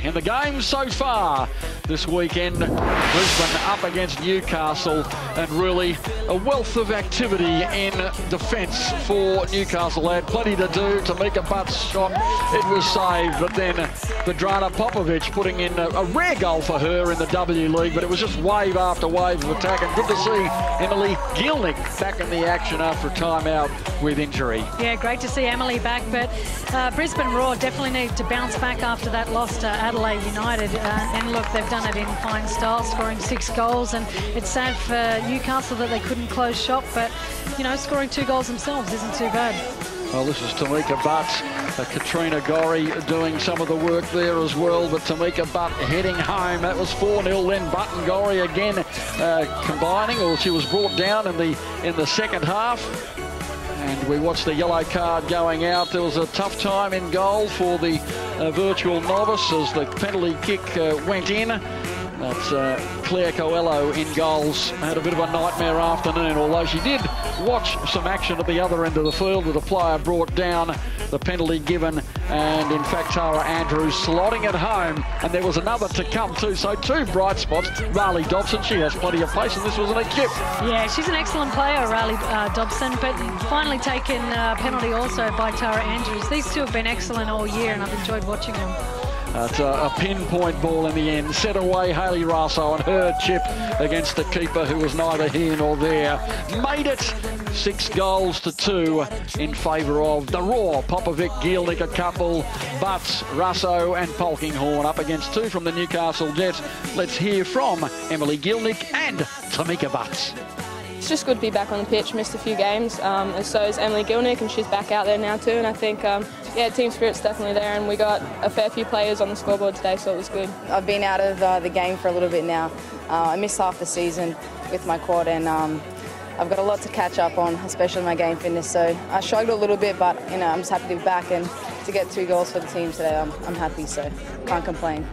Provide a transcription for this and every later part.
in the game so far this weekend. Brisbane up against Newcastle, and really a wealth of activity in defence for Newcastle. They had plenty to do. Tamika Butt's shot, it was saved, but then Vedrana Popovic putting in a rare goal for her in the W League, but it was just wave after wave of attack, and good to see Emily Gielnik back in the action after a timeout with injury. Yeah, great to see Emily back, but Brisbane Roar definitely need to bounce back after that loss to Adelaide United, and look, they've done it in fine style, scoring 6 goals, and it's sad for Newcastle that they couldn't close shop, but you know, scoring 2 goals themselves isn't too bad. Well, this is Tamika Butt, Katrina Gorry doing some of the work there as well, but Tamika Butt heading home. That was 4-0, then Butt and Gorry again combining, or she was brought down in the second half. And we watched the yellow card going out. There was a tough time in goal for the virtual novice as the penalty kick went in. That's Claire Coelho in goals. Had a bit of a nightmare afternoon, although she did watch some action at the other end of the field with a player brought down, the penalty given, and in fact Tara Andrews slotting it home, and there was another to come too. So 2 bright spots. Riley Dobson, she has plenty of pace, and this was an chip. Yeah, she's an excellent player, Riley Dobson, but finally taken a penalty also by Tara Andrews. These two have been excellent all year, and I've enjoyed watching them. It's a pinpoint ball in the end. Set away Hayley Russo, and her chip against the keeper, who was neither here nor there. Made it 6 goals to 2 in favour of the Roar. Popovic, Gielnik a couple, Butts, Russo and Polkinghorne up against 2 from the Newcastle Jets. Let's hear from Emily Gielnik and Tamika Butts. It's just good to be back on the pitch. Missed a few games, and so is Emily Gielnik, and she's back out there now too. And I think, yeah, team spirit's definitely there, and we got a fair few players on the scoreboard today, so it was good. I've been out of the game for a little bit now. I missed half the season with my quad, and I've got a lot to catch up on, especially my game fitness. So I struggled a little bit, but you know, I'm just happy to be back, and to get 2 goals for the team today, I'm happy. So can't complain.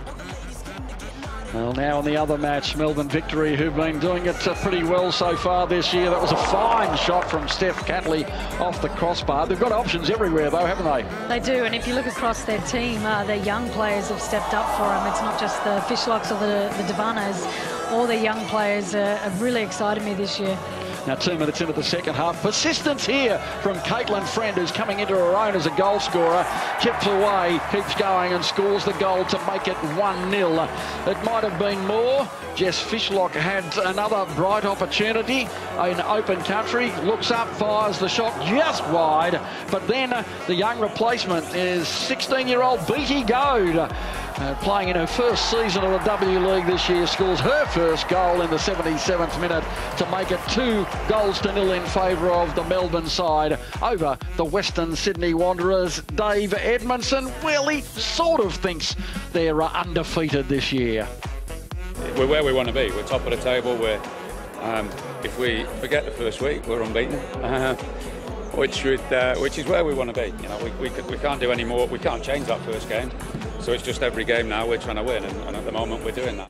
Well, now in the other match, Melbourne Victory, who've been doing it pretty well so far this year. That was a fine shot from Steph Catley off the crossbar. They've got options everywhere, though, haven't they? They do, and if you look across their team, their young players have stepped up for them. It's not just the Fishlocks or the Devanas. All the young players have really excited me this year. Now 2 minutes into the second half. Persistence here from Caitlin Friend, who's coming into her own as a goal scorer. Chips away, keeps going and scores the goal to make it 1-0. It might have been more. Jess Fishlock had another bright opportunity in open country. Looks up, fires the shot just wide. But then the young replacement is 16-year-old Beattie Goad. Playing in her first season of the W League this year, scores her first goal in the 77th minute to make it 2-0 in favour of the Melbourne side over the Western Sydney Wanderers. Dave Edmondson, well, he sort of thinks they're undefeated this year. We're where we want to be. We're top of the table. If we forget the first week, we're unbeaten. Which is where we want to be. You know, we can't do any more. We can't change that first game. So it's just every game now we're trying to win, and at the moment we're doing that.